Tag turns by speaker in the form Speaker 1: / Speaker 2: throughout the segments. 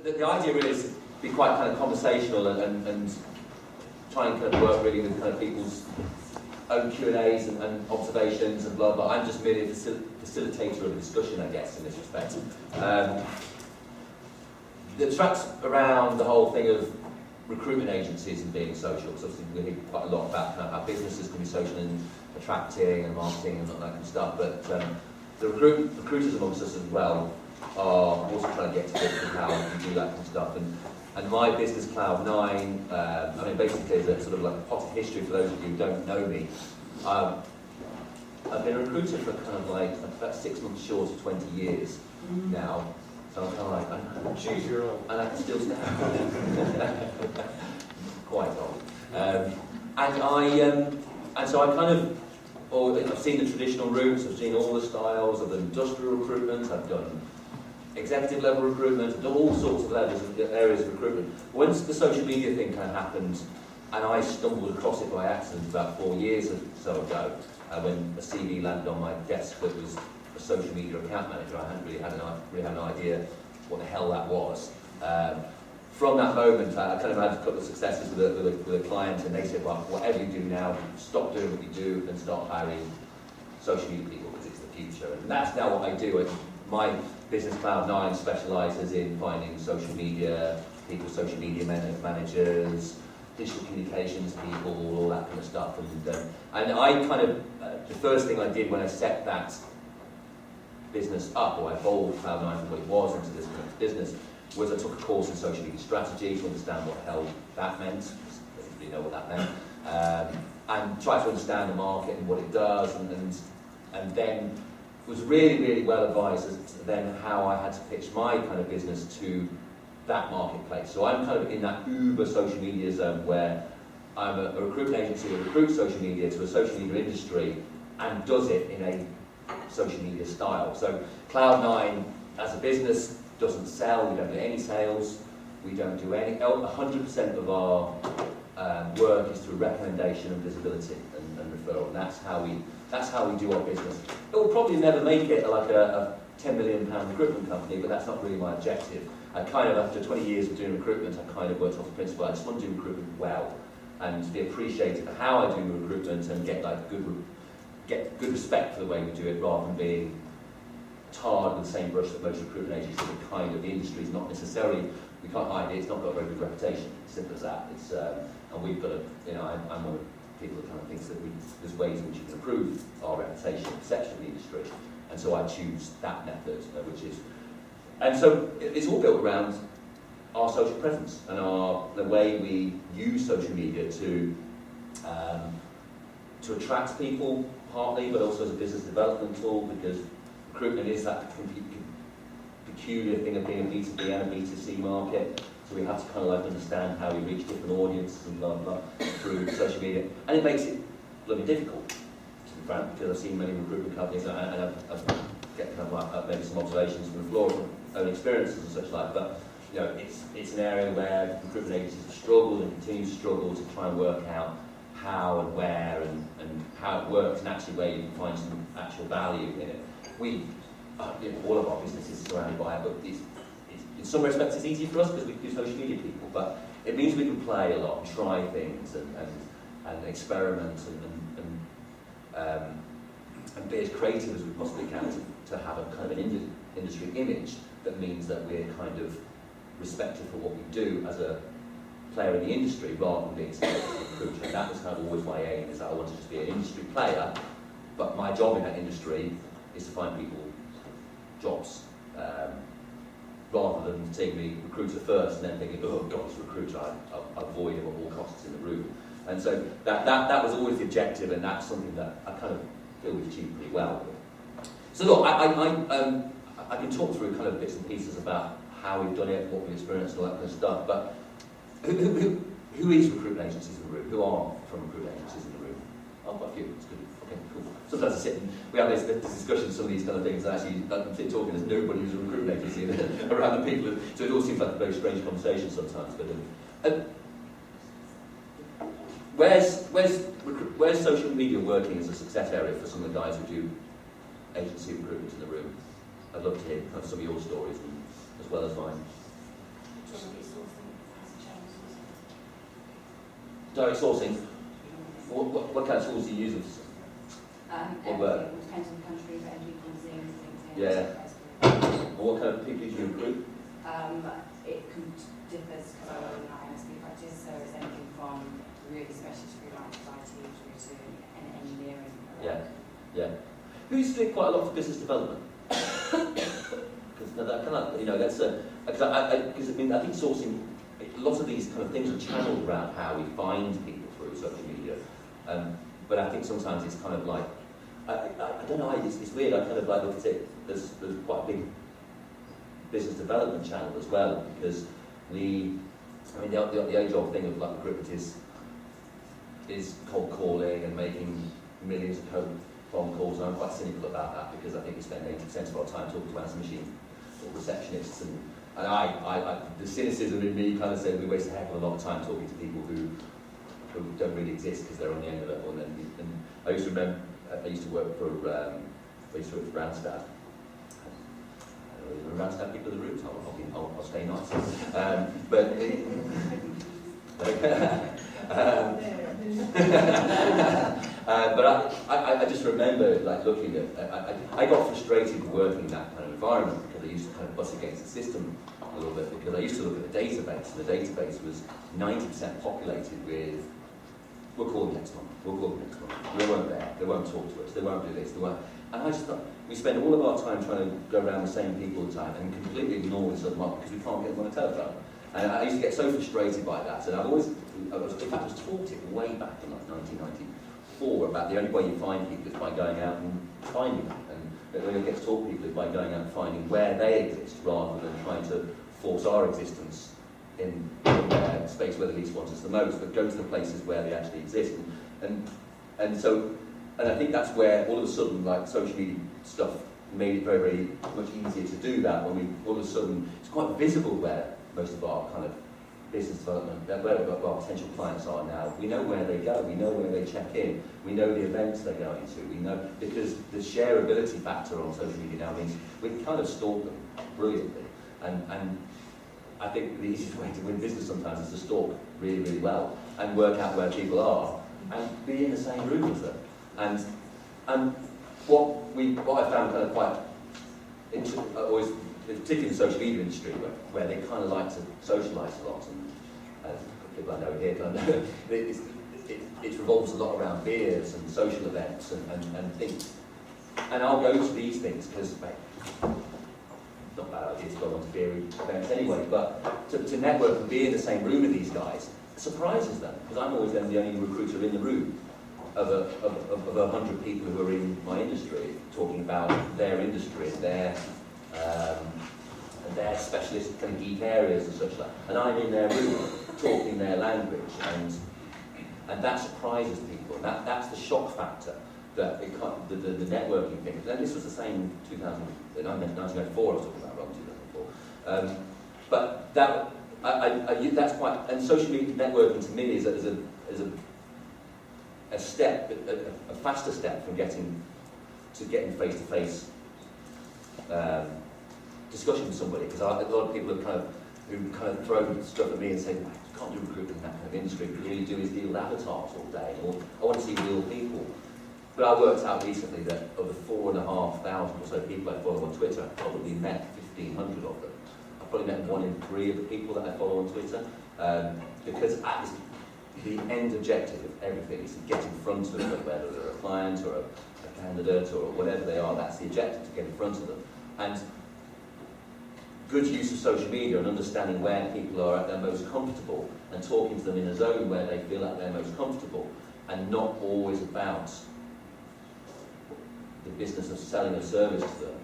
Speaker 1: The idea really is to be quite kind of conversational and try and kind of work really with kind of people's own Q&As and observations and blah blah. I'm just merely a facilitator of a discussion, I guess, in this respect. The tracks around the whole thing of recruitment agencies and being social, because obviously we hear quite a lot about kind of how businesses can be social and attracting and marketing and all that kind of stuff, but the recruiters amongst us as well are also trying to get to grips with how we can do that kind of stuff. And my business, Cloud9, I mean, basically is a sort of like a potted history for those of you who don't know me. I've been a recruiter for kind of like about 6 months short of 20 years now. So I'm kind of like,
Speaker 2: Jeez, you're old.
Speaker 1: And I can still stand. Quite old. And so I kind of, I've seen the traditional routes, I've seen all the styles, I've done industrial recruitment, I've done executive level recruitment, I've done all sorts of levels of areas of recruitment. Once the social media thing kind of happened, and I stumbled across it by accident about 4 years or so ago, when a CV landed on my desk that was a social media account manager, I hadn't really had an idea what the hell that was. From that moment, I kind of had a couple of successes with a client, and they said, well, whatever you do now, stop doing what you do and start hiring social media people because it's the future. And that's now what I do. My business, Cloud9, specialises in finding social media people, social media managers, digital communications people, all that kind of stuff. And I kind of, the first thing I did when I set that business up, or I evolved Cloud9 from what it was into this kind of business, was I took a course in social media strategy to understand what the hell that meant, you know what that meant, and try to understand the market and what it does, and then was really, really well advised as to then how I had to pitch my kind of business to that marketplace. So I'm kind of in that uber social media zone where I'm a recruitment agency that recruits social media to a social media industry and does it in a social media style. So Cloud9 as a business doesn't sell, we don't do any sales, we don't do any, 100% of our work is through recommendation and visibility and referral, and that's how we do our business. It will probably never make it like a £10 million recruitment company, but that's not really my objective. I kind of, after 20 years of doing recruitment, I kind of worked off the principle I just want to do recruitment well and be appreciated for how I do recruitment and get like good respect for the way we do it, rather than being tarred with the same brush that most recruitment agencies are. Kind of, the industry is not necessarily, we can't hide it, it's not got a very good reputation, simple as that. It's, and we've got to, you know, I'm one of the people that kind of thinks that there's ways in which you can improve our reputation and perception of the industry, and so I choose that method, which is, and so it's all built around our social presence and the way we use social media to attract people, partly, but also as a business development tool, because recruitment is that peculiar thing of being a B2B and a B2C market. So we have to kind of like understand how we reach different audiences and blah blah through social media, and it makes it bloody difficult, to be frank, because I've seen many recruitment companies and I've get kind of like maybe some observations from the floor from own experiences and such like. But you know, it's an area where recruitment agencies have struggled and continue to struggle to try and work out how and where and how it works, and actually where you can find some actual value in it. We, you know, all of our business is surrounded by it, but in some respects it's easy for us because we do social media people, but it means we can play a lot and try things and experiment and be as creative as we possibly can to have a kind of an industry image that means that we're kind of respected for what we do as a player in the industry, rather than being seen as a recruiter. And that was kind of always my aim, is that I wanted to just be an industry player, but my job in that industry is to find people jobs, rather than seeing the recruiter first and then thinking, oh God, it's a recruiter, I avoid him at all costs in the room. And so that was always the objective, and that's something that I kind of feel we've achieved pretty well. So look, I can talk through kind of bits and pieces about how we've done it, what we've experienced, and all that kind of stuff, but who is recruitment agencies in the room? Who are from recruitment agencies in the room? Oh, quite a few, it's good. Okay, cool. Sometimes I sit and we have this discussion, some of these kind of things, and actually I'm talking, there's nobody who's a recruitment agency around the people, so it all seems like a very strange conversation sometimes. But where's social media working as a success area for some of the guys who do agency recruitment in the room? I'd love to hear kind of some of your stories as well as mine. Direct sourcing. What kind of tools do you use?
Speaker 2: Everything. It depends on the country, but anything from Zoom, LinkedIn,
Speaker 1: Yeah.
Speaker 2: Facebook.
Speaker 1: What kind of people do you recruit?
Speaker 2: It differs because I work in an ISP practice, so it's anything from really specialist freelancers, IT, through to engineering.
Speaker 1: Yeah. Who used to do quite a lot for business development? Because that kind of, that's because I think sourcing, a lot of these kind of things are channeled around how we find people through social media. But I think sometimes it's kind of like, I don't know, it's weird, I kind of like look at it, there's quite a big business development channel as well, because the age-old thing of like recruitment is cold calling and making millions of phone calls, and I'm quite cynical about that, because I think we spend 80% of our time talking to answer machine or receptionists, and I the cynicism in me kind of says we waste a heck of a lot of time talking to people who don't really exist because they're on the end of it. And I used to remember, I used to work for Randstad. I don't know, Randstad people in the room, so I'll stay nice. But I just remember like looking at, I got frustrated working in that kind of environment because I used to kind of bust against the system a little bit, because I used to look at the database, and the database was 90% populated with, we'll call them next month, they weren't there, they won't talk to us, they won't do this, they won't. And I just thought, we spend all of our time trying to go around the same people all the time and completely ignore this other market because we can't get them on a telephone. And I used to get so frustrated by that, and in fact I was taught it way back in like 1994 about the only way you find people is by going out and finding them. And the way you get to talk to people is by going out and finding where they exist, rather than trying to force our existence in their space where they least want us the most, but go to the places where they actually exist. And I think that's where all of a sudden, like, social media stuff made it very, very much easier to do that, when we all of a sudden, it's quite visible where most of our kind of business development, where our potential clients are now. We know where they go, we know where they check in, we know the events they're going to, we know, because the shareability factor on social media now means we can kind of stalk them brilliantly. And I think the easiest way to win business sometimes is to stalk really, really well and work out where people are and be in the same room with them. And what I found kind of quite interesting, always, particularly in the social media industry, where they kind of like to socialise a lot, and people I know here kind of know, it revolves a lot around beers and social events and things. And I'll go to these things because, not a bad idea to go on to beer events anyway, but to network and be in the same room with these guys surprises them, because I'm always then the only recruiter in the room of 100 people who are in my industry, talking about their industry, their specialist kind of geek areas and such like. And I'm in their room talking their language, and that surprises people. And that's the shock factor, that it can't, the networking thing. And this was the same in 1994. I was talking about, rather 2004. But that's quite. And social media networking to me is a step, a faster step from getting face-to-face discussion with somebody, because a lot of people have kind of throw stuff at me and say, you can't do recruitment in that kind of industry. What you really do is deal with avatars all day, or I want to see real people. But I worked out recently that of the 4,500 or so people I follow on Twitter, I've probably met 1,500 of them. I've probably met 1 in 3 of the people that I follow on Twitter, because the end objective of everything is to get in front of them, whether they're a client or a candidate or whatever they are. That's the objective, to get in front of them. And good use of social media and understanding where people are at their most comfortable and talking to them in a zone where they feel at their most comfortable, and not always about the business of selling a service to them,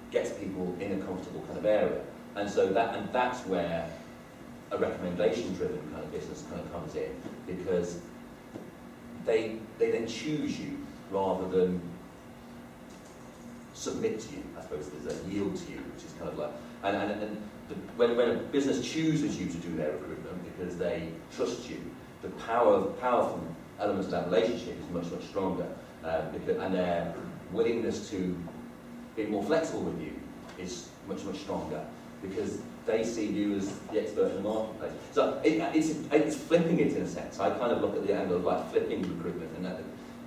Speaker 1: gets people in a comfortable kind of area. And so that's where a recommendation-driven kind of business kind of comes in, because they then choose you rather than submit to you. I suppose there's a yield to you, which is kind of like, when a business chooses you to do their recruitment because they trust you, the powerful element of that relationship is much, much stronger, and their willingness to be more flexible with you is much, much stronger, because they see you as the expert in the marketplace. So it's flipping it in a sense. I kind of look at the angle of like flipping recruitment,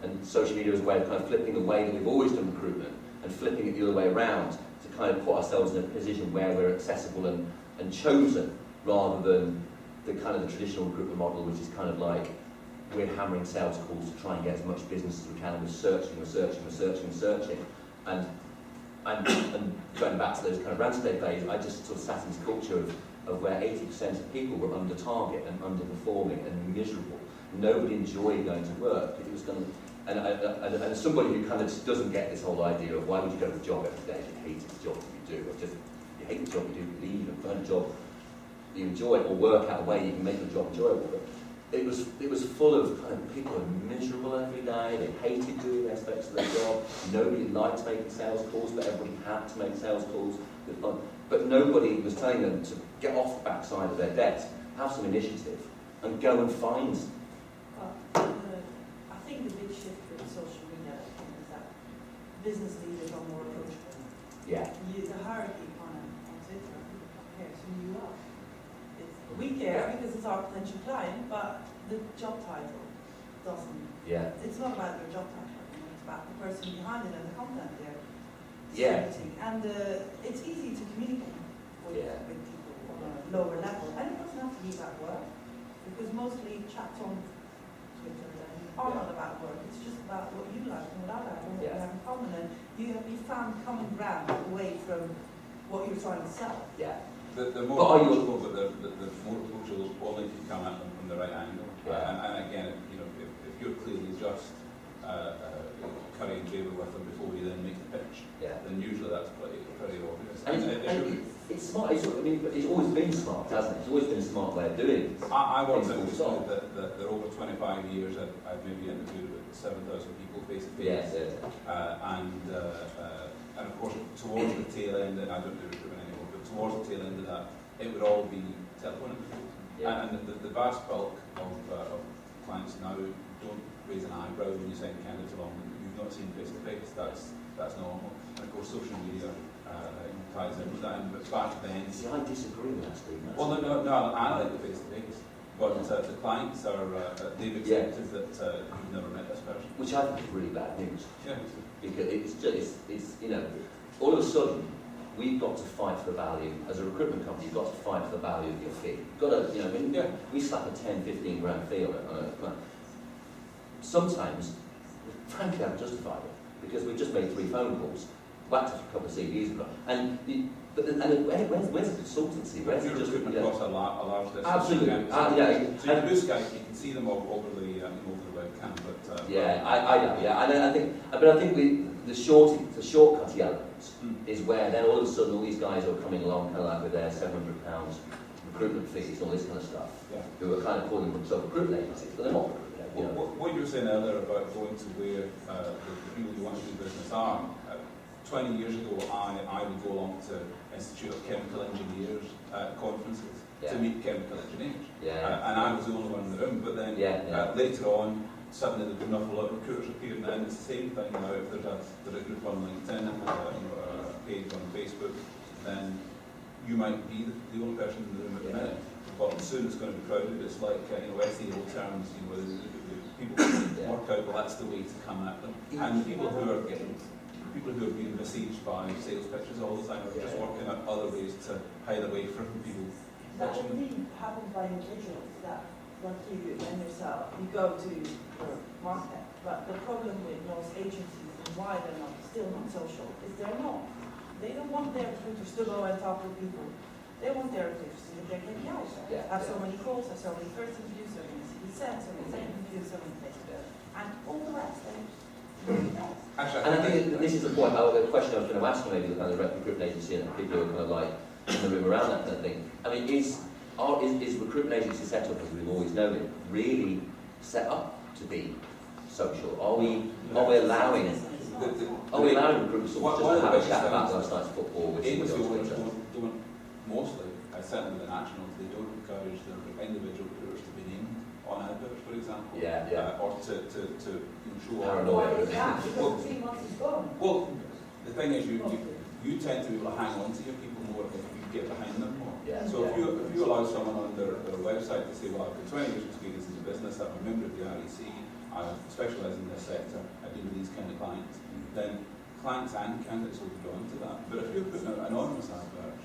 Speaker 1: and social media is a way of kind of flipping the way that we've always done recruitment and flipping it the other way around to kind of put ourselves in a position where we're accessible and chosen, rather than the kind of the traditional recruitment model, which is kind of like we're hammering sales calls to try and get as much business as we can, and we're searching. And going back to those kind of Randstad days, I just sort of sat in this culture of where 80% of people were under target and underperforming and miserable. Nobody enjoyed going to work. It was going to, and as somebody who kind of just doesn't get this whole idea of why would you go to the job every day if you hate the job that you do, or just you hate the job you do, leave and find a job that you enjoy, or work out a way you can make the job enjoyable. But it was full of kind of people who were miserable every day. They hated doing aspects of their job. Nobody liked making sales calls, but everybody had to make sales calls. But nobody was telling them to get off the backside of their desk, have some initiative, and go and find.
Speaker 3: I think the big shift with social media is that business leaders are more approachable.
Speaker 1: Yeah.
Speaker 3: The hierarchy on Twitter, who cares who you are? We care because it's our potential client, but the job title doesn't.
Speaker 1: Yeah.
Speaker 3: It's not about your job title, it's about the person behind it and the content they're
Speaker 1: Yeah.
Speaker 3: distributing. And it's easy to communicate with people on a lower level. And it doesn't have to be about work, because mostly chats on Twitter are not about work. It's just about what you like and what I like and what we have in common. And you found common ground away from what you're trying to sell.
Speaker 1: Yeah.
Speaker 4: The more approachable, but the more approachable only if you come at them from the right angle.
Speaker 1: Yeah.
Speaker 4: And again, if you're clearly just curry and favour with them before you then make the pitch, then usually that's pretty obvious.
Speaker 1: And it's smart. It's always been smart, hasn't it? It's always been a smart way of doing it.
Speaker 4: I want to understand that over 25 years I've maybe interviewed about 7,000 people face to face. And of course towards the tail end, and I don't do recruitment anymore, but towards the tail end of that, it would all be telephone interviews. And the vast bulk of clients now don't raise an eyebrow when you send candidates along that you've not seen face to face. That's normal. And of course social media ties in with that. But back then,
Speaker 1: see, I disagree with that, Stephen.
Speaker 4: Well, no, I like the face to face. But the clients are they've accepted that you've never met this person,
Speaker 1: which I think is really bad news.
Speaker 4: Yeah.
Speaker 1: Because it's all of a sudden we've got to fight for the value as a recruitment company. You've got to fight for the value of your fee. You've got to, we slap a 10-15 grand fee on a client. Sometimes, frankly, I haven't justified it because we've just made 3 phone calls, whacked up a couple of CVs, where's the consultancy? Where's
Speaker 4: you're
Speaker 1: just
Speaker 4: recruitment across a large distance?
Speaker 1: Absolutely.
Speaker 4: So you do Skype, you can see them over the webcam, but
Speaker 1: I think the shortcutty element is where then all of a sudden all these guys are coming along kind of like with their £700 recruitment fees and all this kind of stuff, who are kind of calling themselves recruitment agencies, but they're not recruitment agencies.
Speaker 4: What you were saying earlier about going to where the people who want to do business are, 20 years ago I would go along to Institute of Chemical Engineers conferences to meet chemical engineers. And I was the only one in the room, but then later on, suddenly there'd be an awful lot of recruiters appearing, and it's the same thing now. If there's a group on LinkedIn, a page on Facebook, then you might be the only person in the room at the minute. But soon it's going to be crowded. It's like SEO terms, people work out, well, that's the way to come at them. And people who are being besieged by sales pitches all the time are just working out other ways to hide away from people.
Speaker 3: That only happens by individuals, that like you and yourself, you go to your market. But the problem with most agencies and why they're still not social is they don't want their recruiters to go and talk with people. They want their recruiters to get their KPIs. Have so many calls, have so many first interviews, so many CV sets, so many second interviews, so many things. And all the rest,
Speaker 1: and I think this is the point, the question I was going to ask maybe the kind of recruitment agency and people who are kind of like in the room around that kind of thing. I mean, is recruitment agency set up, as we've always known it, really set up to be social? Are we allowing recruitment to have a chat about last night's football? Which
Speaker 4: don't mostly, certainly the nationals, they don't encourage their individual recruiters to be named on adverts, for example, or to show
Speaker 1: paranoia.
Speaker 4: Well, the thing is, you you tend to be able to hang on to your people more if you get behind them more.
Speaker 1: Yeah.
Speaker 4: So if you allow someone on their website to say, well, I've got 20 years experience in the business, I'm a member of the REC, I specialise in this sector, I deal with these kind of clients, then clients and candidates will be drawn to that. But if you're putting out anonymous adverts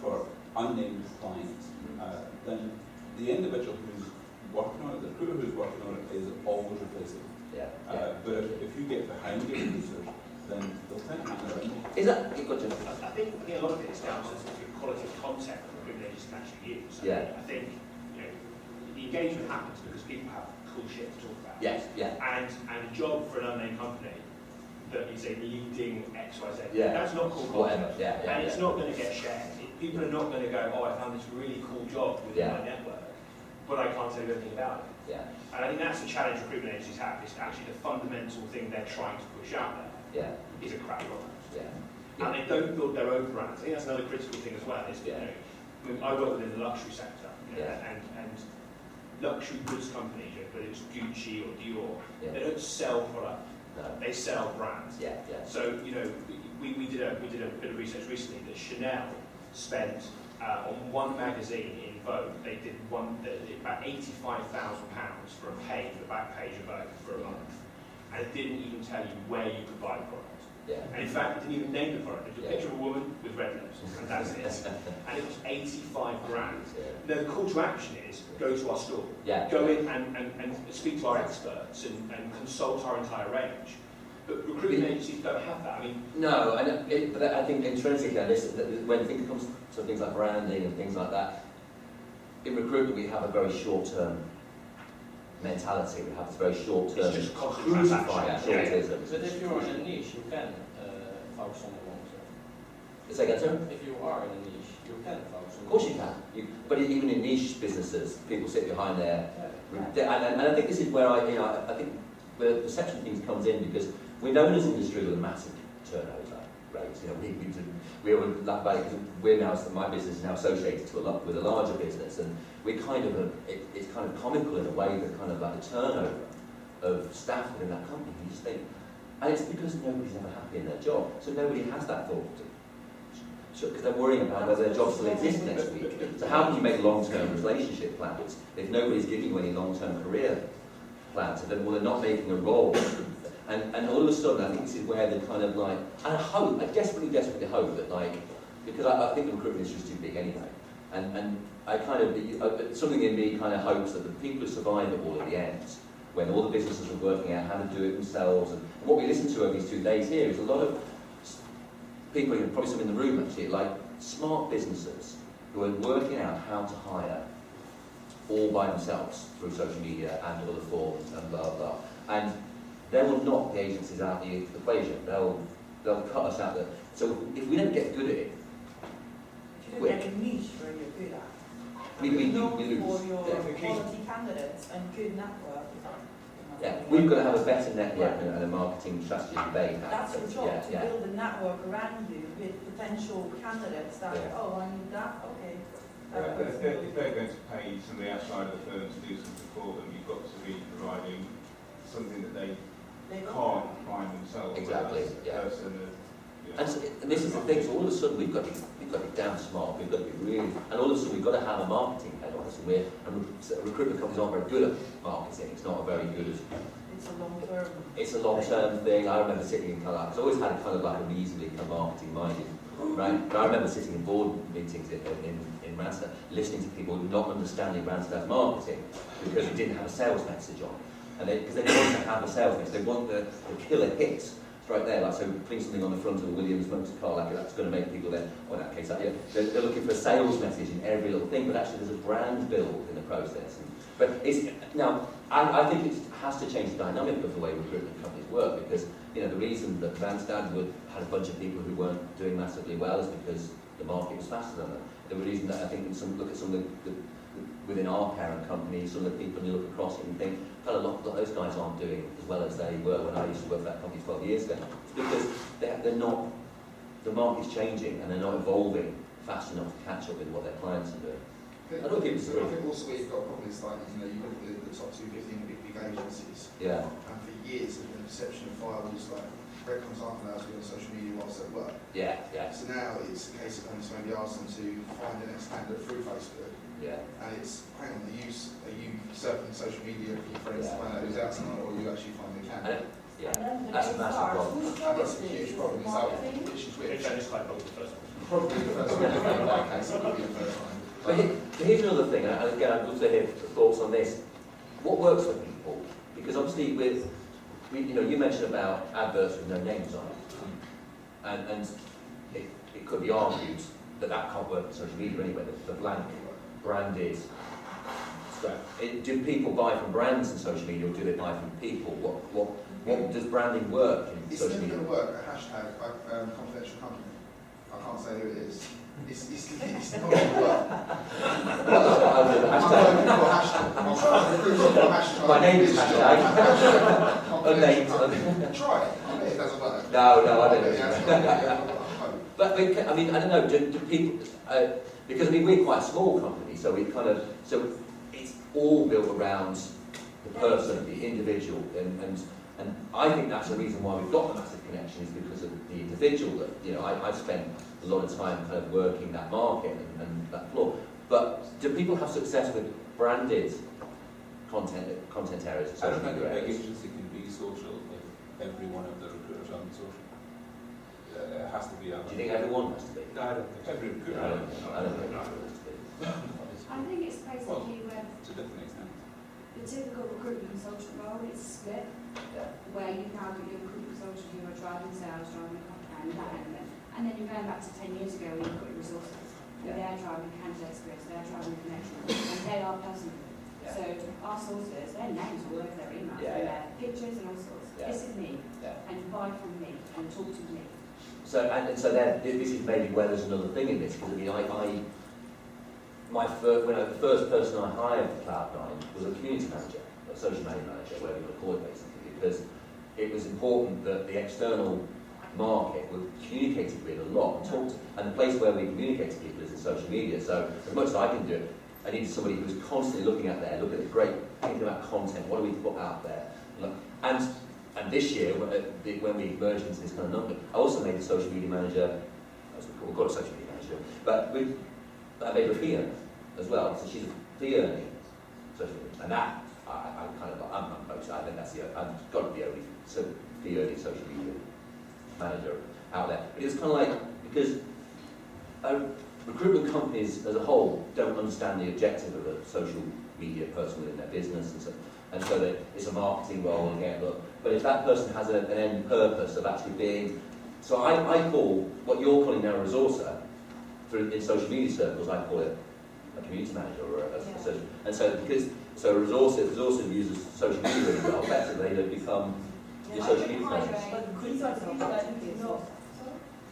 Speaker 4: for unnamed clients, then the individual who's working on it, the recruiter who's working on it, is always replaceable.
Speaker 1: Yeah.
Speaker 4: But if you get behind your users, then they'll tend to hang around.
Speaker 1: Is that, you've got to,
Speaker 5: I think a lot of it is down to the quality of content that recruitment agents can actually use. I think the engagement happens because people have cool shit to talk about.
Speaker 1: yes, yeah.
Speaker 5: And a job for an unnamed company that is a leading XYZ, that's not cool
Speaker 1: Whatever,
Speaker 5: content. And it's not going to get shared. People are not going to go, oh, I found this really cool job within my network, but I can't tell you anything about it.
Speaker 1: Yeah.
Speaker 5: And I think that's the challenge recruitment agencies have, is actually the fundamental thing they're trying to push out there is a crap product. And they don't build their own brands. I think that's another critical thing as well. Is I work within the luxury sector, and luxury goods companies, whether it's Gucci or Dior, they don't sell product.
Speaker 1: No.
Speaker 5: They sell brands. So we did a bit of research recently that Chanel spent on one magazine in Vogue. They did about £85,000 for a page, the back page of Vogue for a month, and it didn't even tell you where you could buy the product. And in fact, it didn't even name the product. It was a picture of a woman with red lips, and that's it. And it was 85 grand. Now, the call to action is go to our store. Go in and speak to our experts and consult our entire range. But recruitment agencies don't have that. I mean,
Speaker 1: no, but I think intrinsically, when it comes to things like branding and things like that, in recruitment we have a very short-term mentality. We have this very short-term,
Speaker 5: it's just
Speaker 1: crucified shortism.
Speaker 6: But if you're in a niche, you can focus on the long term.
Speaker 1: Say again, sir?
Speaker 6: If you are in a niche, you can focus on.
Speaker 1: Of course you can. But even in niche businesses, people sit behind there. And I think this is where I think the perception things comes in, because we're known as an industry with a massive turnover rate. We are we're now, my business is now associated with a larger business, and we're it's kind of comical in a way that kind of like the turnover of staff within that company. You just think, and it's because nobody's ever happy in their job, so nobody has that thought. Because they're worrying about whether their job still exists next week. So how can you make long-term relationship plans if nobody's giving you any long-term career plans? So then, well, they're not making a role. And all of a sudden, I think this is where they're kind of like, and I desperately hope that, because I think the recruitment industry is too big anyway. And I kind of, something in me kind of hopes that the people who survive it all at the end, when all the businesses are working out how to do it themselves, and what we listen to over these 2 days here is a lot of people, probably some in the room actually, like smart businesses who are working out how to hire all by themselves through social media and other forms and blah blah. And they will knock the agencies out of the equation. They'll cut us out there. So if we don't get good at it,
Speaker 3: If you don't get a niche where you're good at,
Speaker 1: we
Speaker 3: known
Speaker 1: lose.
Speaker 3: for your
Speaker 1: Yeah.
Speaker 3: quality candidates and good network.
Speaker 1: We've got to have a better network and a marketing strategy than they have.
Speaker 3: That's your job, to build a network around you with potential candidates that, oh, I need that, okay.
Speaker 7: But if they're going to pay somebody outside of the firm to do something for them, you've got to be providing something that they can't find themselves.
Speaker 1: Exactly,
Speaker 7: Person
Speaker 1: and this is the thing, so all of a sudden we've got to be damn smart, we've got to be really, and all of a sudden we've got to have a marketing head on us, and recruitment companies aren't very good at marketing, it's not a very good at, it's a long-term thing. I remember sitting in because I always had kind of like a reasonably kind of marketing-minded, right? But I remember sitting in board meetings in Randstad, listening to people not understanding Randstad's marketing because it didn't have a sales message on. And because they want to have a sales message, they want the killer hits right there, like so putting something on the front of a Williams motor car, like that's going to make people then, or in that case, they're looking for a sales message in every little thing, but actually there's a brand build in the process. But now, I think it has to change the dynamic of the way recruitment companies work, because the reason that Randstad had a bunch of people who weren't doing massively well is because the market was faster than them. The reason that I think look at some of the within our parent company, some of the people you look across and think, well, a lot of those guys aren't doing as well as they were when I used to work for that company 12 years ago. It's because they're not, the market's changing and they're not evolving fast enough to catch up with what their clients are doing. I don't think
Speaker 8: I think also where you've got problems like, you've got the top 250 big agencies.
Speaker 1: Yeah.
Speaker 8: And for years, the perception of firewalls like breadcrumbs aren't allowed to be on social media whilst at work.
Speaker 1: Yeah, yeah,
Speaker 8: So now it's a case of having to maybe ask them to find the next candidate through Facebook.
Speaker 1: yeah.
Speaker 8: And it's, hang on, are you surfing social media for your friends to
Speaker 1: Yeah.
Speaker 8: find out who's out tonight, or are you actually finding a candidate?
Speaker 1: Yeah,
Speaker 3: And then the
Speaker 1: that's a
Speaker 3: next
Speaker 1: massive
Speaker 3: part,
Speaker 1: problem.
Speaker 3: whose
Speaker 8: And
Speaker 3: job
Speaker 8: that's
Speaker 3: is
Speaker 8: a
Speaker 3: this?
Speaker 8: huge problem. It's
Speaker 3: Marketing?
Speaker 8: which is
Speaker 5: It's
Speaker 8: which.
Speaker 5: only quite probably the first one.
Speaker 8: Probably the first one. In that case, it would be the first one.
Speaker 1: But here's another thing, and again, I'd love to hear thoughts on this. What works for people? Because obviously, you mentioned about adverts with no names on it, and it could be argued that can't work on social media anyway. The blank branded stuff. Do people buy from brands in social media, or do they buy from people? What does branding work in
Speaker 8: It's
Speaker 1: social
Speaker 8: never
Speaker 1: media?
Speaker 8: going to work, a hashtag, confidential company. I can't say who it is. It's not going to work. I'm working for a hashtag. I'm recruiting for a hashtag.
Speaker 1: My name is hashtag. Unnamed.
Speaker 8: Try it. I bet it doesn't work.
Speaker 1: No, I don't
Speaker 8: Yeah,
Speaker 1: But I mean, I don't know. Do people? Because I mean, we're quite a small company, so it's all built around the person, the individual, and I think that's the reason why we've got the massive connection is because of the individual. That I've spent a lot of time kind of working that market and that floor. But do people have success with branded content areas?
Speaker 4: I don't
Speaker 1: social
Speaker 4: think
Speaker 1: media
Speaker 4: a big
Speaker 1: areas?
Speaker 4: agency can be social if every one of the recruiters on social. It has to be
Speaker 1: Do you think everyone has to be?
Speaker 4: No, I don't think every
Speaker 1: No,
Speaker 4: recruiter.
Speaker 1: I don't think everyone has to be.
Speaker 2: I think it's basically where
Speaker 4: To a different extent.
Speaker 2: the typical recruitment consultant role is split,
Speaker 1: Yeah.
Speaker 2: where you can have your recruitment consultant who are driving sales, driving and that element. And then you're going back to 10 years ago when you've got your resources. And
Speaker 1: Yeah.
Speaker 2: they're driving candidate experience, they're driving connection, and they are personal.
Speaker 1: Yeah.
Speaker 2: So our sources, their names all over their emails,
Speaker 1: Yeah,
Speaker 2: and
Speaker 1: yeah.
Speaker 2: their pictures and all sorts.
Speaker 1: Yeah.
Speaker 2: This is me,
Speaker 1: Yeah.
Speaker 2: and buy from me, and talk to me.
Speaker 1: So this is maybe where there's another thing in this because I mean the first person I hired for Cloud9 was a community manager, a social media manager, whatever you want to call it basically, because it was important that the external market were communicated with a lot and talked to, and the place where we communicate to people is in social media. So as much as I can do it, I needed somebody who's constantly looking at there, looking at the great, thinking about content, what do we put out there, and this year, when we merged into this kind of number, I also made the social media manager, we've got a social media manager, but I made her a fee earner as well. So she's a fee earning social media, and that I'm both. I think I've got to be the only fee earning social media manager out there. But it was kind of like because recruitment companies as a whole don't understand the objective of a social media person within their business, and so that it's a marketing role and get look. But if that person has an end purpose of actually being, so I call what you're calling now a resourcer, in social media circles I call it a community manager or a social, and so resources who uses social media really well, effectively they become your social media manager.
Speaker 3: But these are things that you know.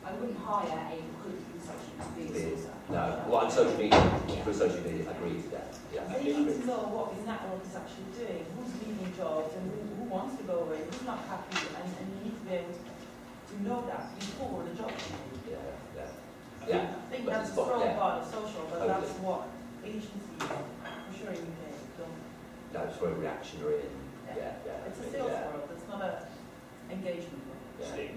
Speaker 2: I wouldn't hire a recruitment consultant to be a resourcer.
Speaker 1: No, on social media, for social media, I agree to that. Yeah,
Speaker 3: They need to know what his network is actually doing, who's leaving jobs and who wants to go away, who's not happy, and you need to be able to know that before the job.
Speaker 1: Yeah.
Speaker 3: I think that's a strong part of social, but
Speaker 1: Totally.
Speaker 3: that's what agencies, I'm sure you don't.
Speaker 1: No, it's very reactionary and
Speaker 3: It's a sales world, it's not an engagement world.
Speaker 1: Yeah.
Speaker 5: Steve,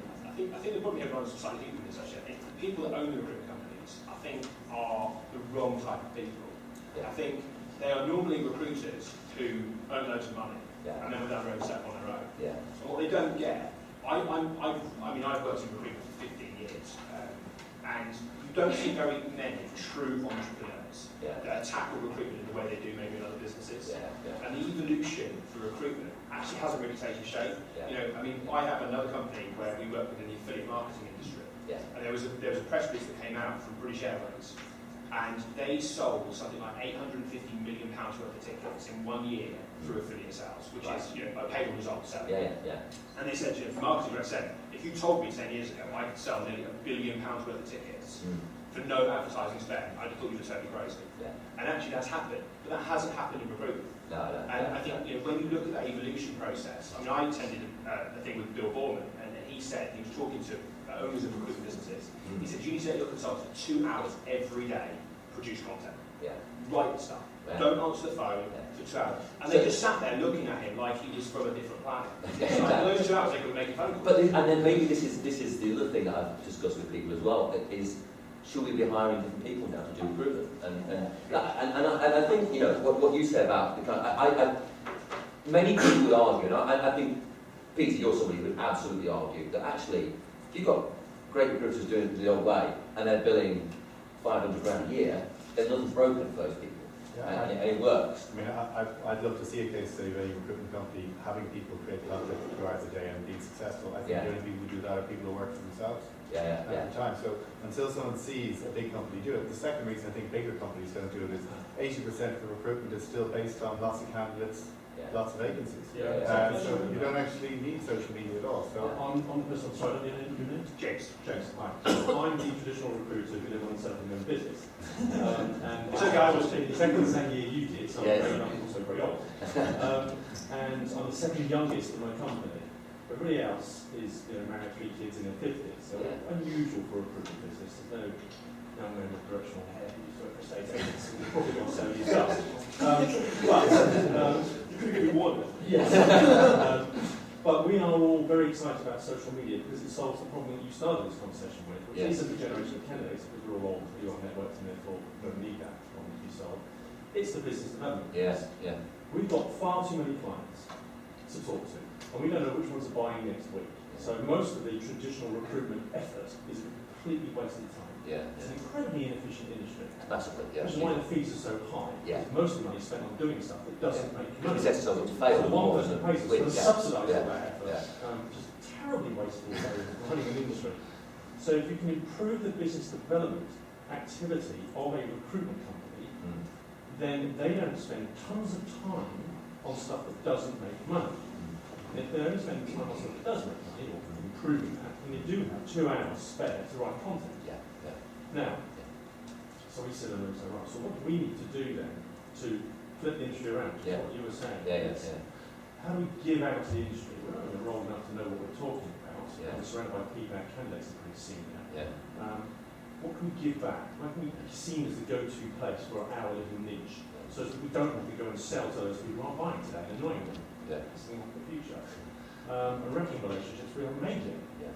Speaker 5: I think the problem here runs slightly deeper in this actually. I think the people that own the recruitment companies, I think, are the wrong type of people.
Speaker 1: Yeah.
Speaker 5: I think they are normally recruiters who earn loads of money
Speaker 1: Yeah.
Speaker 5: and then with their own set on their own.
Speaker 1: Yeah.
Speaker 5: And what they don't get, I've worked in recruitment for 15 years, and you don't see very many true entrepreneurs that tackle recruitment in the way they do maybe in other businesses. And the evolution for recruitment actually hasn't really taken shape. I have another company where we work within the affiliate marketing industry, and there was a press release that came out from British Airways, and they sold something like £850 million worth of tickets in 1 year through affiliate sales, which is a paid results selling. And they said, the marketing director said, if you told me 10 years ago I could sell nearly £1 billion worth of tickets for no advertising spend, I'd have thought you were totally crazy. And actually that's happened, but that hasn't happened in recruitment. And I think when you look at that evolution process, I attended a thing with Bill Borman, and he said, he was talking to owners of recruitment businesses, he said, you need to let your consultants for 2 hours every day produce content.
Speaker 1: Yeah.
Speaker 5: Write the stuff.
Speaker 1: Yeah.
Speaker 5: Don't answer the phone
Speaker 1: Yeah.
Speaker 5: to travel. And
Speaker 1: So-
Speaker 5: they just sat there looking at him like he was from a different planet.
Speaker 1: Yeah,
Speaker 5: So
Speaker 1: exactly.
Speaker 5: those 2 hours they could make a phone call.
Speaker 1: But and then maybe this is the other thing that I've discussed with people as well is, should we be hiring different people now to do recruitment? And I think, you know, what you said about the kind of, many people would argue, and I think, Peter, you're somebody who would absolutely argue that actually, if you've got great recruiters doing it the old way and they're billing 500 grand a year, then nothing's broken for those people.
Speaker 9: Yeah,
Speaker 1: And it works.
Speaker 9: I mean, I'd love to see a case study of a recruitment company having people create content for 2 hours a day and being successful. I think
Speaker 1: Yeah.
Speaker 9: the only people who do that are people who work for themselves
Speaker 1: Yeah.
Speaker 9: at the time. So until someone sees a big company do it, the second reason I think bigger companies don't do it is 80% of the recruitment is still based on lots of candidates, lots of vacancies.
Speaker 1: Yeah.
Speaker 9: So you don't actually need social media at all. So
Speaker 10: On the personal side, your name?
Speaker 5: James.
Speaker 10: James, hi. I'm the traditional recruiter who didn't want to set up my own business. And
Speaker 5: So I was
Speaker 10: exactly the same year you did, so I'm
Speaker 1: Yes.
Speaker 10: very young, also very old. And I'm the second youngest in my company. Everybody else is married, 3 kids in their 50s, so unusual for a recruitment business. There's no young men with directional hair who used to work for estate agents who probably got so used up. But you could give me one. Yes. But we are all very excited about social media because it solves the problem that you started this conversation with, which
Speaker 1: Yes.
Speaker 10: isn't the generation of candidates, because we're all old, you're on networks and therefore don't need that problem to be solved. It's the business development.
Speaker 1: Yes. Yeah.
Speaker 10: We've got far too many clients to talk to, and we don't know which ones are buying next week. So most of the traditional recruitment effort is completely wasted time.
Speaker 1: Yeah.
Speaker 10: It's an incredibly inefficient industry.
Speaker 1: Massively. Yeah.
Speaker 10: Which is why the fees are so high.
Speaker 1: Yeah.
Speaker 10: Because most of the money is spent on doing stuff that doesn't make money.
Speaker 1: Because it's sort of
Speaker 10: So
Speaker 1: fail
Speaker 10: the one person that pays us
Speaker 1: with,
Speaker 10: to subsidise
Speaker 1: yeah.
Speaker 10: all that effort,
Speaker 1: Yeah.
Speaker 10: just terribly wasteful way of running an industry. So if you can improve the business development activity of a recruitment company, then they don't spend tons of time on stuff that doesn't make money. And if they're only spending time on stuff that does make money, or improving that, then you do have 2 hours spare to write content.
Speaker 1: Yeah. Yeah.
Speaker 10: Now, so we sit there and say, right, so what do we need to do then to flip the industry around, which is
Speaker 1: Yeah.
Speaker 10: what you were saying?
Speaker 1: Yeah.
Speaker 10: It's, how do we give out to the industry? We're old enough to know what we're talking about.
Speaker 1: Yeah.
Speaker 10: We're surrounded by feedback candidates that are pretty senior.
Speaker 1: Yeah.
Speaker 10: What can we give back? How can we be seen as the go-to place for our little niche, so that we don't have to go and sell to those people who aren't buying today and annoying them?
Speaker 1: Yeah.
Speaker 10: That's something for the future. And wrecking relationships we are making.
Speaker 1: Yeah.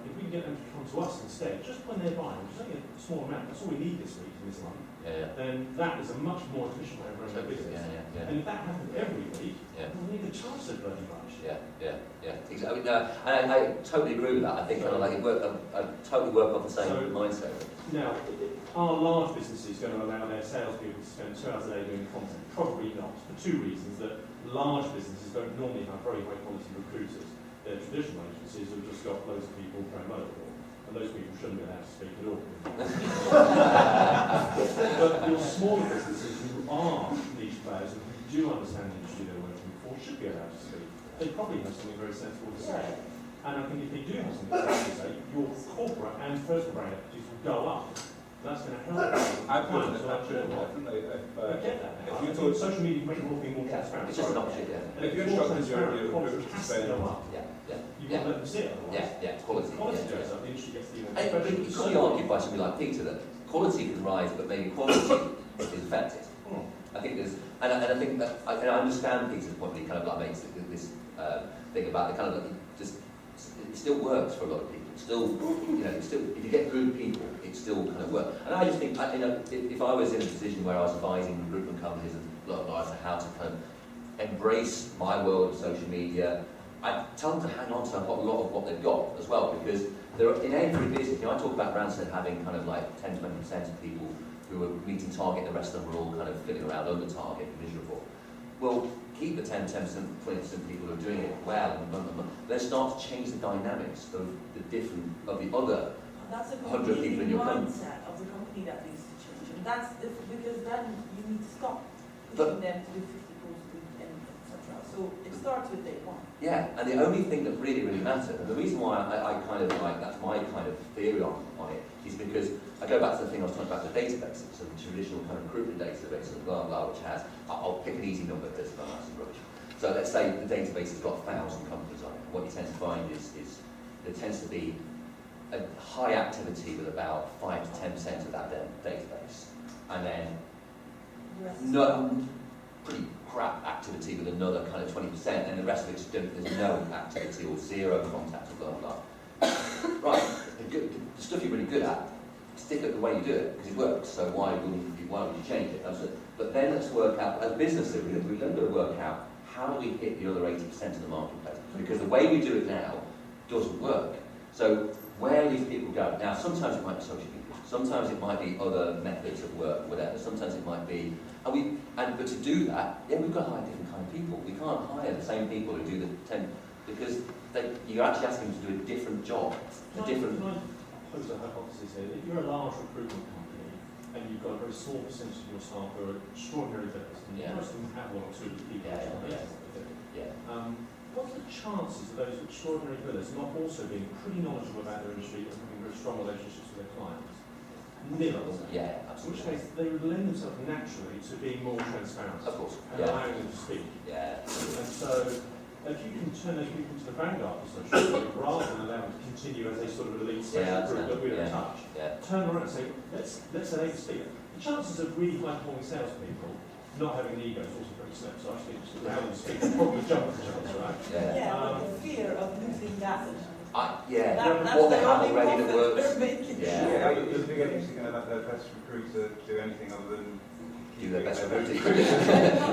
Speaker 10: If we can get them to come to us instead, just when they're buying, which is only a small amount, that's all we need this week in this month,
Speaker 1: Yeah.
Speaker 10: then that is a much more efficient way of running a business.
Speaker 1: Yeah.
Speaker 10: And if that happened every week,
Speaker 1: Yeah.
Speaker 10: we need to charge so bloody much.
Speaker 1: Yeah. Exactly. No, and I totally agree with that. I think kind of like I totally work off the same mindset.
Speaker 10: Now, are large businesses going to allow their salespeople to spend 2 hours a day doing content? Probably not, for 2 reasons. That large businesses don't normally have very high quality recruiters. They're traditional agencies who've just got loads of people promoted, and those people shouldn't be allowed to speak at all. But your smaller businesses who are niche players and who do understand the industry they're working for should be allowed to speak. They probably have something very sensible to say. And I think if they do have something sensible to say, your corporate and personal brand equities will go up. That's going to help.
Speaker 4: I put
Speaker 10: clients
Speaker 4: it
Speaker 10: who actually want.
Speaker 4: differently.
Speaker 10: I get that.
Speaker 4: If
Speaker 10: I
Speaker 4: you
Speaker 10: think
Speaker 4: told,
Speaker 10: social media make the whole thing more transparent.
Speaker 1: It's just an opportunity.
Speaker 10: And
Speaker 4: if you
Speaker 10: more
Speaker 4: instructed
Speaker 10: transparent,
Speaker 4: your
Speaker 10: quality
Speaker 4: recruiters to
Speaker 10: has to
Speaker 4: spend,
Speaker 10: go up. You won't let them see it otherwise.
Speaker 1: Quality.
Speaker 10: Quality goes up, the industry gets the more
Speaker 1: And
Speaker 10: professional.
Speaker 1: it could be argued by somebody like Peter that quality can rise, but maybe quantity is affected. I think there's, and I think that, and I understand Peter's point when he kind of like makes this thing about the kind of like, it still works for a lot of people. It's still, it's still, if you get good people, it still kind of works. And I just think, if I was in a position where I was advising recruitment companies and guys on how to kind of embrace my world of social media, I'd tell them to hang on to a lot of what they've got as well, because there are, in every business, I talk about Randstad having kind of like 10-20% of people who are meeting target, the rest of them are all kind of filling around under target, miserable. Well, keep the 10%, 20% people who are doing it well, and let's start to change the dynamics of the other.
Speaker 3: That's a
Speaker 1: 100 people in your company.
Speaker 3: mindset of the company that needs to change. And that's because then you need to stop
Speaker 1: But-
Speaker 3: pushing them to do 50 calls a week and etc. So it starts with day one.
Speaker 1: Yeah, and the only thing that really matters, and the reason why I kind of like, that's my kind of theory on it, is because I go back to the thing I was talking about, the databases, so the traditional kind of recruitment databases, blah, blah, which has, I'll pick an easy number because I'm not some rubbish. So let's say the database has got 1,000 companies on it. What you tend to find is there tends to be a high activity with about 5 to 10% of that database. And then no, pretty crap activity with another kind of 20%, and the rest of it's there's no activity or zero contact or blah blah blah. Right, the stuff you're really good at, stick at the way you do it because it works. So why would you change it? But then let's work out as businesses. We've then got to work out how do we hit the other 80% of the marketplace, because the way we do it now doesn't work. So where these people go now, sometimes it might be social media, sometimes it might be other methods of work, whatever. Sometimes it might be, but to do that, yeah, we've got to hire different kind of people. We can't hire the same people who do the 10 because you're actually asking them to do a different job, a different.
Speaker 10: Can I pose a hypothesis here? If you're a large recruitment company and you've got a very small percentage of your staff who are extraordinary fellows, and most of them have one or two people. What's the chances of those extraordinary fellows not also being pretty knowledgeable about their industry and having very strong relationships with their clients? Nil.
Speaker 1: Yeah,
Speaker 10: In
Speaker 1: absolutely.
Speaker 10: which case, they would lend themselves naturally to being more transparent.
Speaker 1: Of course.
Speaker 10: And allowing them to speak.
Speaker 1: Yeah.
Speaker 10: And so, if you can turn those people to the vanguard of social media rather than allow them to continue as a sort of elite social group that we don't touch, turn around and say, let's allow you to speak. The chances of really high-performing salespeople not having the ego is also pretty slim, so I think just allow them to speak and probably jump the chance, right?
Speaker 3: But the fear of losing that.
Speaker 1: What they
Speaker 3: the
Speaker 1: have
Speaker 3: only
Speaker 1: already that
Speaker 3: profit
Speaker 1: works.
Speaker 3: they're making.
Speaker 7: Yeah, but does it get interesting to let their best recruiter do anything other than
Speaker 1: Do their best recruiting.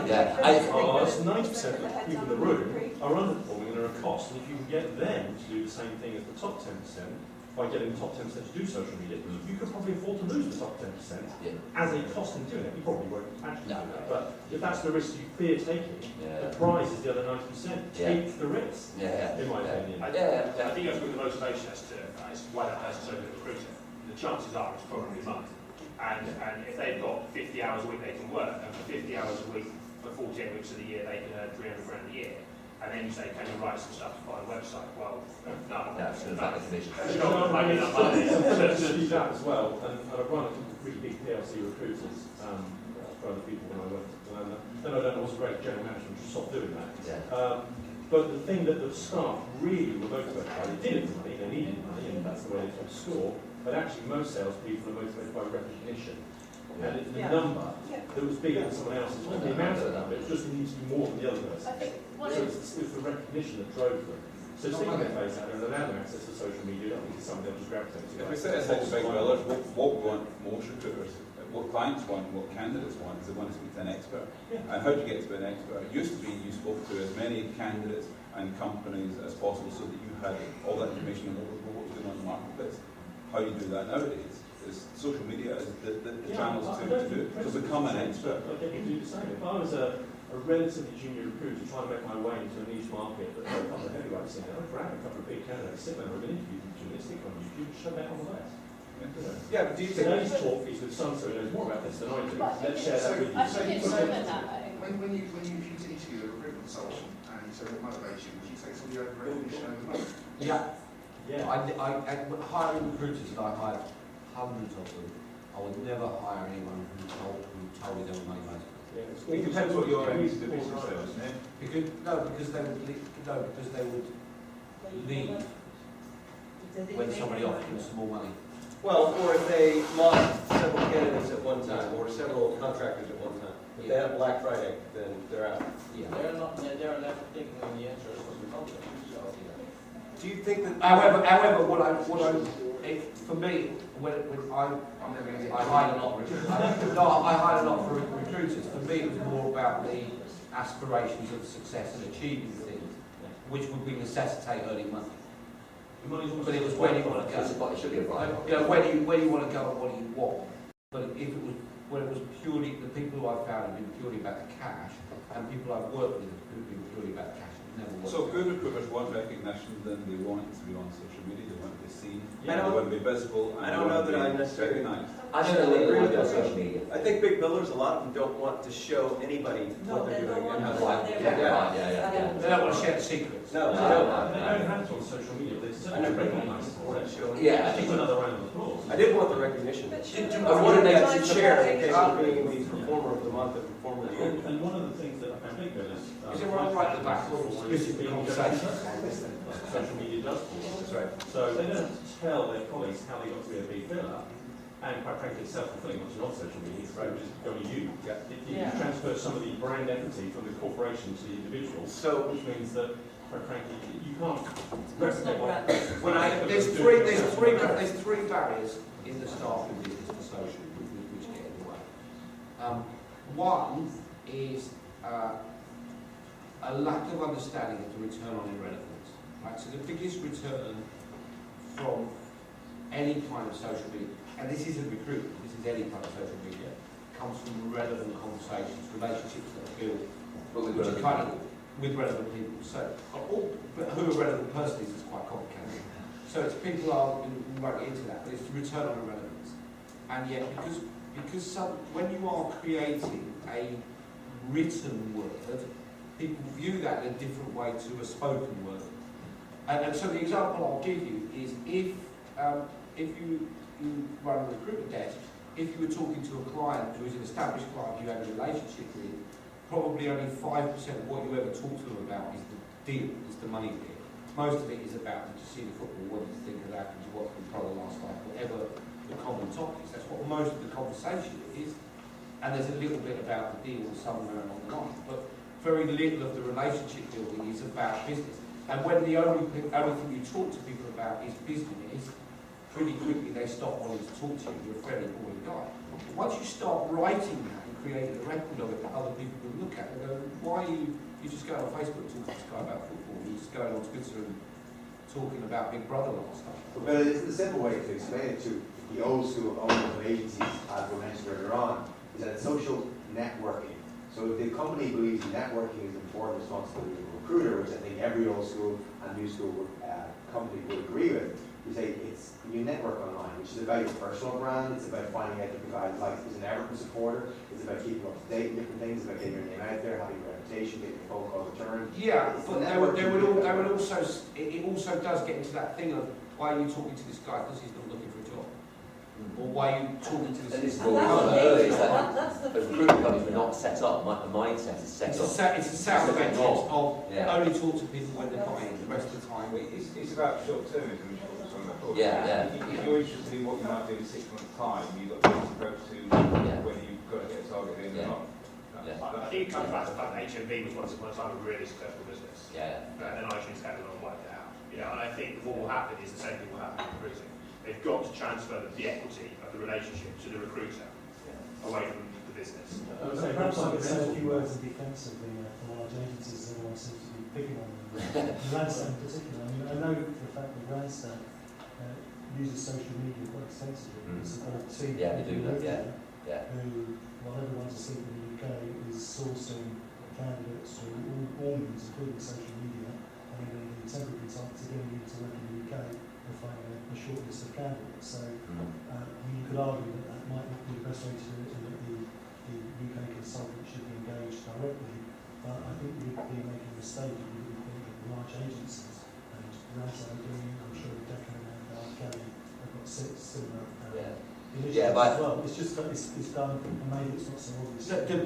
Speaker 10: That's 90% of the people in the room are underperforming and are a cost, and if you can get them to do the same thing as the top 10%, by getting the top 10% to do social media, you could probably afford to lose the top 10% as a cost in doing it. You probably won't actually do that, but if that's the risk you fear taking, the prize is the other 90%. Take the risk, in my opinion.
Speaker 5: I think that's with the motivation as to why that person's so good at recruiting. The chances are it's probably money. And if they've got 50 hours a week they can work, and for 50 hours a week for 48 weeks of the year they can earn 300 grand a year, and then you say, can you write some stuff for a website? Well, no.
Speaker 1: That's the fact of commission.
Speaker 5: You're not making enough money.
Speaker 10: To do that as well, and I've run a really big PLC recruiters for other people when I worked at London. Then I don't know what's a great general manager, just stopped doing that. But the thing that the staff really were motivated by, they did it for money, they needed money, and that's the way they kept score. But actually, most salespeople are motivated by recognition. And the number that was bigger than someone else's, not the amount of number, it just needs to be more than the other person. So it's the recognition that drove them. So sticking their face out there and allowing them access to social media, I think is something they'll just gravitate to.
Speaker 4: If we set aside the big billers, what we want most recruiters, what clients want, what candidates want, is they want to speak to an expert. And how do you get to an expert? It used to be you spoke to as many candidates and companies as possible so that you had all that information on what was going on in the marketplace. How do you do that nowadays? Social media is the channels to do it. So become an expert.
Speaker 10: I get to do the same. If I was a relatively junior recruiter trying to make my way into a niche market that had a couple of heavyweights in it, I'd grab a couple of big candidates, sit there and interview them journalistic on YouTube, shove that on the list.
Speaker 5: Yeah, but do you think
Speaker 10: today's talk is with someone who knows more about this than I do? Let's share that with you.
Speaker 2: I think it's more than that.
Speaker 8: When you interview a recruitment consultant and you say what motivates you, would you take some of your own recognition over money?
Speaker 11: Yeah. Hiring recruiters, and I hired hundreds of them. I would never hire anyone who told me they were money motivated.
Speaker 7: It depends what your aim is to the business though, isn't it?
Speaker 11: Because they would leave when somebody offered them some more money.
Speaker 6: Well, or if they lost several candidates at one time, or several contractors at one time. If they had Black Friday, then they're out.
Speaker 11: Yeah.
Speaker 6: They're never thinking of the interest of the public. So, do you think that?
Speaker 11: However, for me, I hired a lot. I hired a lot for recruiters. For me, it was more about the aspirations of success and achieving things, which would be necessitate earning money. But it was where do you want to go?
Speaker 1: It should be a right.
Speaker 11: Where do you want to go and what do you want? But if it was when it was purely the people who I found have been purely about the cash, and people I've worked with who've been purely about the cash.
Speaker 4: So good recruiters want recognition, then they want to be on social media, they want to be seen,
Speaker 6: they
Speaker 4: want to be visible, and
Speaker 6: I don't know that I necessarily
Speaker 4: recognised.
Speaker 1: I don't know agree with social media.
Speaker 6: I think big billers, a lot of them don't want to show anybody what they're doing and how
Speaker 1: They don't want to share the secrets.
Speaker 6: No,
Speaker 10: They don't have to on social media. They certainly recognise it.
Speaker 1: Yeah,
Speaker 10: I think another round of applause.
Speaker 6: I did want the recognition.
Speaker 1: I
Speaker 6: wanted that to share in case of being the performer of the month and performer of the year.
Speaker 10: And one of the things that I found big billers
Speaker 11: Is it right at the back?
Speaker 10: Social media does for them.
Speaker 6: That's right.
Speaker 10: So they don't tell their colleagues how they got to be a big biller. and quite frankly, it's self-fulfilling once you're on social media, right? Which is going to you. If you
Speaker 3: Yeah.
Speaker 10: transfer some of the brand equity from the corporation to the individual,
Speaker 11: So,
Speaker 10: which means that, quite frankly, you can't
Speaker 3: That's not
Speaker 10: replicate what.
Speaker 3: brand.
Speaker 11: well, there's three barriers in the staffing business for social which get in the way. One is a lack of understanding of the return on irrelevance. Right? So the biggest return from any kind of social media, and this isn't recruitment, this is any kind of social media, comes from relevant conversations, relationships that are built,
Speaker 1: But we've
Speaker 11: which
Speaker 1: got
Speaker 11: are kind of with relevant people. So, but who a relevant person is quite complicated. So it's people are, we won't get into that, but it's the return on irrelevance. And yet, because when you are creating a written word, people view that in a different way to a spoken word. And so the example I'll give you is if you run a recruitment desk, if you were talking to a client who is an established client you have a relationship with, probably only 5% of what you ever talk to them about is the deal, is the money deal. Most of it is about, did you see the football, what did you think of that, did you watch the brother last night, whatever the common topic is. That's what most of the conversation is. And there's a little bit about the deal somewhere along the line. But very little of the relationship building is about business. And when the only thing you talk to people about is business, pretty quickly they stop wanting to talk to you. You're a fairly boring guy. But once you start writing that and creating a record of it that other people can look at, they go, why are you just going on Facebook and talking to this guy about football? You're just going on Twitter and talking about Big Brother last night.
Speaker 12: But it's the simple way to explain it to the old school owners of agencies, as we mentioned earlier on, is that social networking. So if the company believes networking is an important responsibility of a recruiter, which I think every old school and new school company would agree with, you say you network online, which is about your personal brand, it's about finding out if the guy is an Everton supporter, it's about keeping up to date with different things, it's about getting your name out there, having a reputation, getting your phone call returned.
Speaker 11: Yeah, but it also does get into that thing of, why are you talking to this guy because he's not looking for a job? Or why are you talking to this?
Speaker 1: And this is
Speaker 3: And
Speaker 1: what we
Speaker 3: that's
Speaker 1: were
Speaker 3: the
Speaker 1: talking earlier,
Speaker 3: thing,
Speaker 1: is that
Speaker 3: that's the
Speaker 1: recruitment companies were not set up, the mindset is set up.
Speaker 11: It's a sound
Speaker 1: It's a
Speaker 11: matrix
Speaker 1: norm.
Speaker 11: of
Speaker 1: Yeah.
Speaker 11: only talk to people when they're buying, the rest of the time.
Speaker 7: It's about short-termism, some of that thought.
Speaker 1: Yeah.
Speaker 7: If you're interested in what you might do in 6 months' time, you've got to be approach to whether you've got to get a target in or not.
Speaker 5: I think it comes back to the fact that HMV was once upon a time a really successful business.
Speaker 1: Yeah.
Speaker 5: And then iTunes came along and wiped it out. You know, and I think what will happen is the same thing will happen in recruiting. They've got to transfer the equity of the relationship to the recruiter away from the business.
Speaker 13: Perhaps I could say a few words in defence of the large agencies. Everyone seems to be picking on them. Randstad in particular. I mean, I know for the fact that Randstad uses social media quite extensively. It's a kind of team
Speaker 1: Yeah, they do that,
Speaker 13: who, while everyone's asleep in the UK, is sourcing candidates through all means, including social media. I mean, the temporary consultants are getting you to work in the UK and finding a short list of candidates. So you could argue that that might not be the best way to do it, and that the UK consultant should be engaged directly. But I think you'd be making a mistake if you didn't think that the large agencies, and Randstad are doing it, I'm sure Declan and Kelly have got similar initiatives as well. It's just that it's done, and maybe it's not so obvious.
Speaker 11: The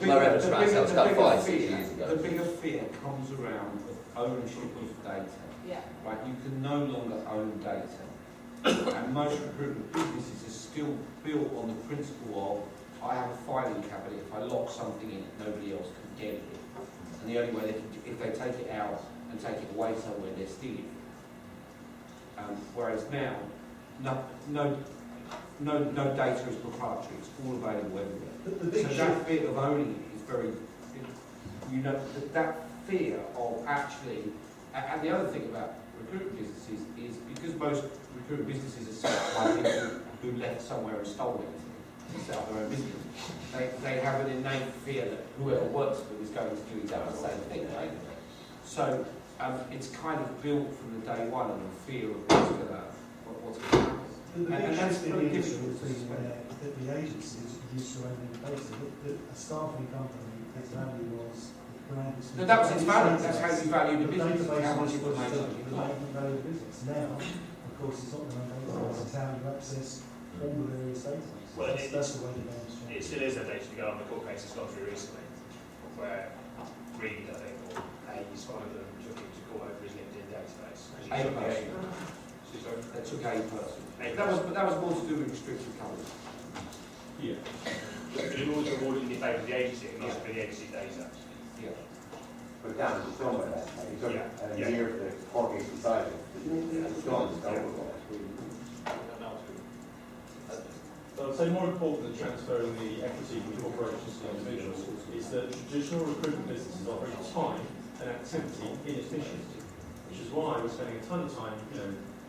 Speaker 11: bigger fear comes around of ownership of data.
Speaker 2: Yeah.
Speaker 11: Right, you can no longer own data. And most recruitment businesses are still built on the principle of, I have a filing cabinet, if I lock something in, nobody else can get it. And the only way they can, if they take it out and take it away somewhere, they're stealing it. Whereas now, no data is proprietary, it's all available everywhere. So that bit of owning it is very, that fear of actually, and the other thing about recruitment businesses is because most recruitment businesses are set up by people who left somewhere and stole anything and set up their own business, they have an innate fear that whoever works for them is going to do exactly the same thing, right? So it's kind of built from the day one of a fear of what's going to happen.
Speaker 13: The big shift in the industry has been that the agencies used to owning data. A staffing company, its value was the brand.
Speaker 11: No, that was its value. That's how you value the business.
Speaker 13: Database
Speaker 11: How much
Speaker 13: was
Speaker 11: information you
Speaker 13: the
Speaker 11: got.
Speaker 13: value of the business. Now, of course, it's not the database. It's how you access all the various databases.
Speaker 5: Well,
Speaker 13: that's the way the game's changed.
Speaker 5: It still is a data to go on the court case that's gone through recently, where Reed, I think, or Hayes, one of them took him to court over his LinkedIn database.
Speaker 11: A person. They took a person. That was more to do with restricted coverage.
Speaker 10: Yeah.
Speaker 5: But in order to award it in favour of the agency, it must be the agency data.
Speaker 11: Yeah.
Speaker 12: But damage is done by that. It took a year for the court case decided. It's done, it's done.
Speaker 10: So I'd say more important than transferring the equity from corporations to individuals is that traditional recruitment businesses operate time and activity inefficient, which is why we're spending a ton of time,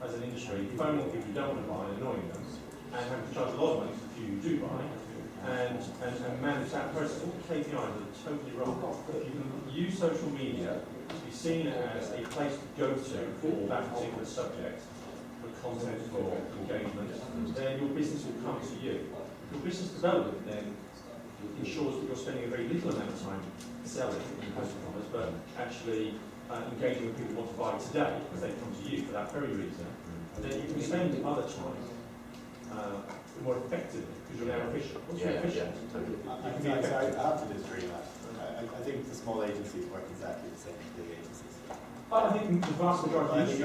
Speaker 10: as an industry, phoning people who don't want to buy and annoying them, and having to charge a lot of money for the few who do buy, and manage that process. All the KPIs are totally wrong. If you can use social media to be seen as a place to go to for that particular subject, for content, for engagement, then your business will come to you. Your business development then ensures that you're spending a very little amount of time selling in customers, but actually engaging with people who want to buy today because they come to you for that very reason. And then you can spend other time more effectively because you're now efficient. Once you're efficient,
Speaker 9: I have to disagree on that. I think the small agencies work exactly the same as big agencies.
Speaker 10: I think the vast majority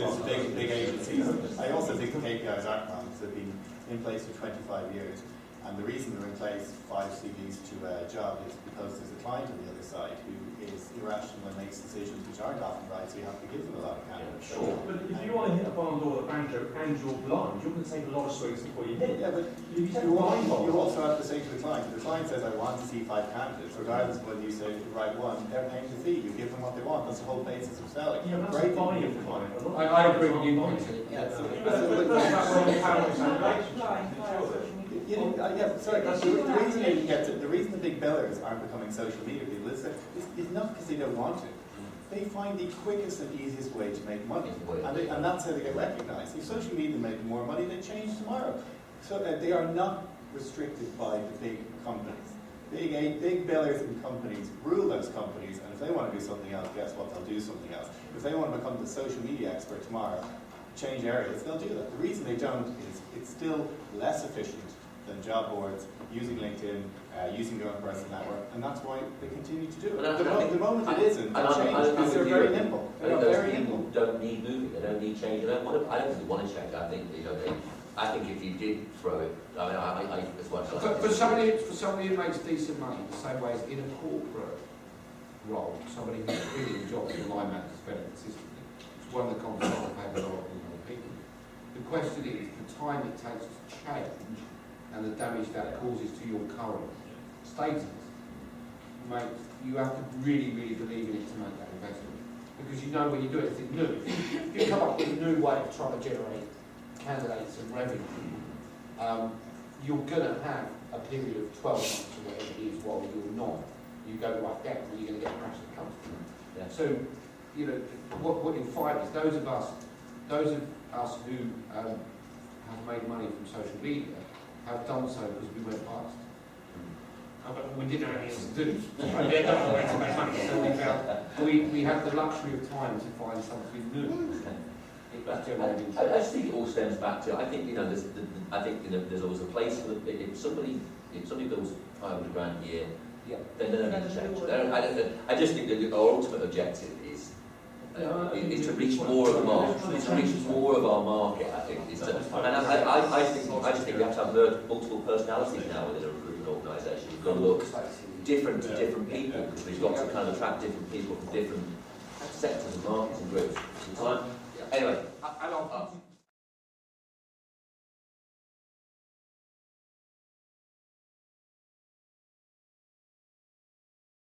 Speaker 9: of big agencies. I also think the KPIs aren't wrong. They've been in place for 25 years. And the reason they're in place, 5 CVs to a job, is because there's a client on the other side who is irrational and makes decisions which aren't often right, so you have to give them a lot of candidates.
Speaker 10: Sure. But if you want to hit a barn door at banjo and you're blind, you're going to take a lot of swings before you hit.
Speaker 9: Yeah, but you also have to say to the client, if the client says, I want to see 5 candidates, regardless of whether you say the right one, they're paying the fee. You give them what they want. That's the whole basis of selling.
Speaker 10: Yeah, that's a buying of the client.
Speaker 11: I agree with you.
Speaker 9: The reason the big billers aren't becoming social media people is not because they don't want to. They find the quickest and easiest way to make money, and that's how they get recognised. If social media make more money, they change tomorrow. So they are not restricted by the big companies. Big billers and companies rule those companies, and if they want to do something else, guess what? They'll do something else. If they want to become the social media expert tomorrow, change areas, they'll do that. The reason they don't is it's still less efficient than job boards, using LinkedIn, using their own personal network, and that's why they continue to do it. The moment it isn't, they'll change because they're very nimble.
Speaker 1: Those people don't need moving, they don't need change. I don't think they want to change. I think if you did throw it, it's what
Speaker 11: for somebody who makes decent money, the same way as in a corporate role, somebody who's really enjoys the line manager's better consistently. It's one of the conversations I've had with a lot of people. The question is the time it takes to change and the damage that causes to your current status. Mate, you have to really, really believe in it to make that investment. Because you know when you do anything new, if you come up with a new way of trying to generate candidates and revenue, you're going to have a period of 12 months or whatever it is while you're not. You go right down and you're going to get a crash that comes from it. Yeah. So, what in 5 years, those of us who have made money from social media have done so because we went past.
Speaker 5: But we didn't have anything else to do.
Speaker 11: So we have the luxury of time to find something new.
Speaker 1: I just think it all stems back to, I think there's always a place for if somebody builds 500 grand a year, then they don't need to change. I just think that our ultimate objective is to reach more of the market. It's to reach more of our market. I think. I just think we have to have multiple personalities now within a recruitment organisation. We've got to look different to different people because we've got to kind of attract different people from different sectors and markets and groups. Anyway.